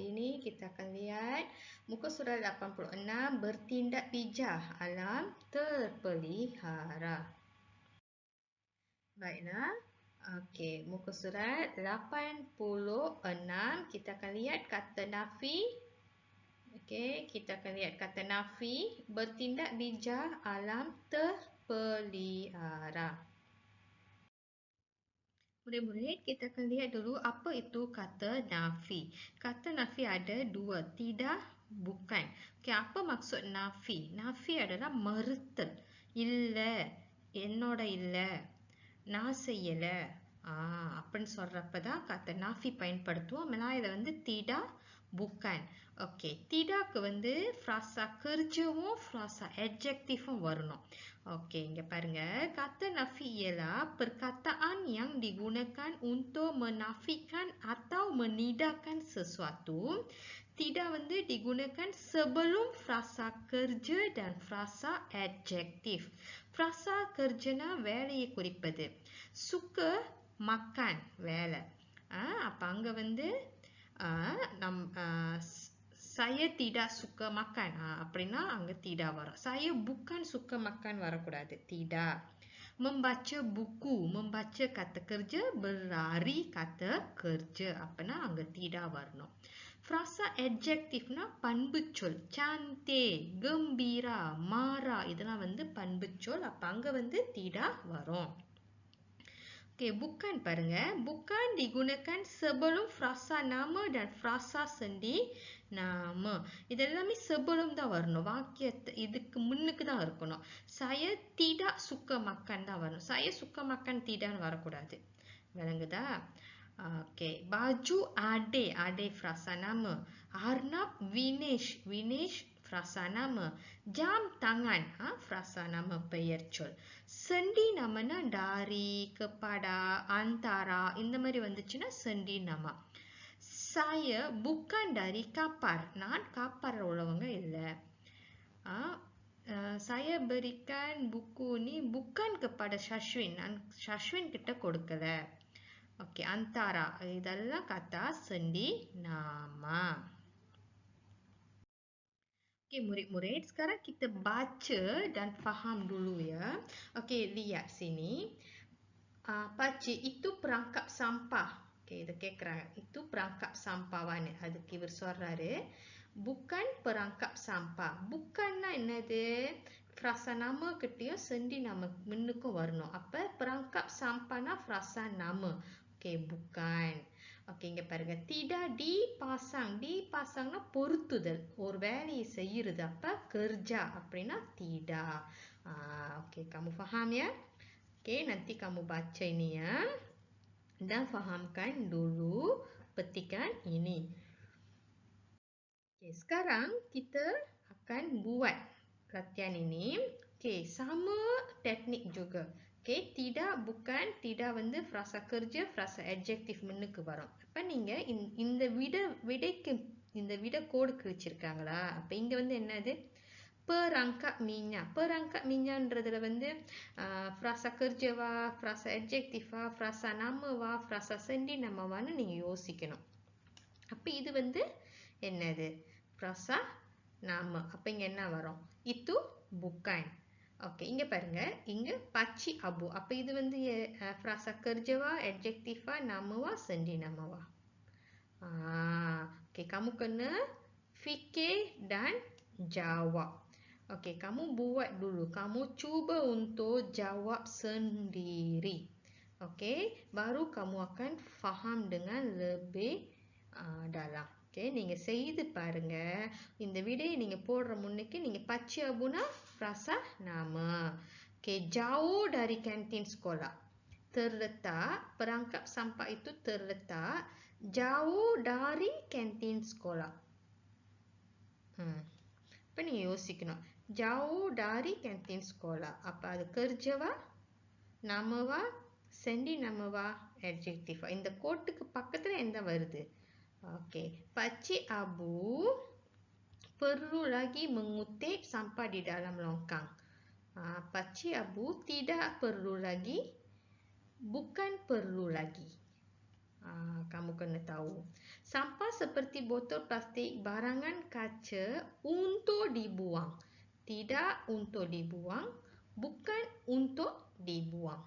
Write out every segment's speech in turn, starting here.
kali ini kita akan lihat muka surat 86 bertindak bijak alam terpelihara. Baiklah. Okey, muka surat 86 kita akan lihat kata nafi. Okey, kita akan lihat kata nafi bertindak bijak alam terpelihara. Murid-murid, kita akan lihat dulu apa itu kata nafi. Kata nafi ada dua, tidak, bukan. Okey, apa maksud nafi? Nafi adalah மறுத்தல். இல்லை, என்னோட இல்லை, நான் செய்யலை. அப்படின்னு சொல்றப்பதான் kata nafi பயன்படுத்துவோம். மலாயில tidak, bukan. Okey, tidakக்கு frasa kerjaவும் frasa adjektifum வரணும். Okey, இங்க பாருங்க. Kata nafi ialah perkataan yang digunakan untuk menafikan atau menidakkan sesuatu. Tidak digunakan sebelum frasa kerja dan frasa adjektif. Frasa kerjனா வேலையை குறிப்பது. Suka makan வேலை. அப்ப அங்க saya tidak suka makan. அப்படின்னா அங்க tidak வரும். Saya bukan suka makan வரக்கூடாது. Tidak. Membaca buku. Membaca kata kerja. Berlari kata kerja. அப்பனா அங்க tidak வரணும். Frasa adjektifனா பண்புச்சொல். cantik, gembira, marah. இதெல்லாம் பண்புச்சொல். அப்ப அங்க tidak வரும். Okey, bukan பாருங்க. Bukan digunakan sebelum frasa nama dan frasa sendi nama. இதெல்லாமே sebelum தான் வரணும். வாக்கியத்தை இதுக்கு முன்னுக்கு தான் இருக்கணும். Saya tidak suka makan தான் வரணும். Saya suka makan tidak வரக்கூடாது. விளங்குதா? Okey, baju adik, adik frasa nama. Arnab Vinesh, Vinesh frasa nama. Jam tangan, frasa nama பெயர்ச்சொல். Sendi namanya dari, kepada, antara, இந்த மாதிரி வந்துச்சுன்னா sendi nama. Saya bukan dari kapar. நான் kapar உள்ளவங்க இல்லை. Saya berikan buku ni bukan kepada Shashwin. நான் Shashwin கிட்ட கொடுக்கல. Okey, antara. இதெல்லாம் kata sendi nama. Okey, murid-murid, sekarang kita baca dan faham dulu ya. Okey, lihat sini. Pakcik, itu perangkap sampah. Okey, இத கேக்குறாங்க. Itu perangkap sampah mana? அதுக்கு இவர் சொல்றாரு. Bukan perangkap sampah. Bukanனா என்னது? Frasa nama கிட்டயும் sendi nama முன்னுக்கும் வரணும். அப்ப perangkap sampahனா frasa nama. Okey, bukan. Okey, இங்க பாருங்க. Tidak dipasang. Dipasangனா பொருத்துதல். ஒரு வேலையை செய்யறது. அப்ப kerja அப்படின்னா tidak. Okey, kamu faham ya? Okey, nanti kamu baca ini ya. Dan fahamkan dulu petikan ini. Okey, sekarang kita akan buat latihan ini. Okey, sama teknik juga. Okey, tidak, bukan, tidak frasa kerja, frasa adjektif முன்னுக்கு வரும். அப்ப நீங்க இந்த விடைக்கு இந்த விடை கோடு கிழிச்சிருக்காங்களா? அப்ப இங்க என்னது? Perangkap minyak. Perangkap minyakன்றதுல frasa kerjவா, frasa adjektifவா, frasa namawா, frasa sendi namaவான்னு நீங்க யோசிக்கணும். அப்ப இது என்னது? Frasa nama. அப்ப இங்க என்ன வரும்? Itu bukan. Okey, இங்க பாருங்க. இங்க pakcik abu. அப்ப இது frasa kerjவா, adjektifவா, namawா, sendi namawா? Okey, kamu kena fikir dan jawab. Okey, kamu buat dulu. Kamu cuba untuk jawab sendiri. Okey, baru kamu akan faham dengan lebih dalam. Okay, நீங்க செய்து பாருங்க. இந்த விடையை நீங்க போடுற முன்னுக்கு நீங்க பச்சை அபுனா frasa nama. Okay, jauh dari kantin sekolah. Terletak, perangkap sampah itu terletak jauh dari kantin sekolah. அப்ப நீங்க யோசிக்கணும். Jauh dari kantin sekolah. அப்ப அது kerjவா, namawா, sendi namawா, adjektifவா? இந்த கோட்டுக்கு பக்கத்துல என்ன வருது? Okey, pakcik abu perlu lagi mengutip sampah di dalam longkang. Pakcik abu tidak perlu lagi, bukan perlu lagi. Kamu kena tahu. Sampah seperti botol plastik, barangan kaca untuk dibuang. Tidak untuk dibuang, bukan untuk dibuang.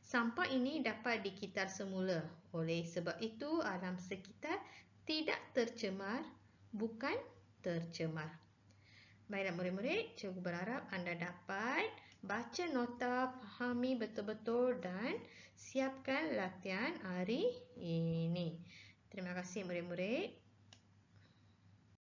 Sampah ini dapat dikitar semula. Oleh sebab itu, alam sekitar tidak tercemar, bukan tercemar. Baiklah murid-murid, cikgu berharap anda dapat baca nota, fahami betul-betul dan siapkan latihan hari ini. Terima kasih murid-murid.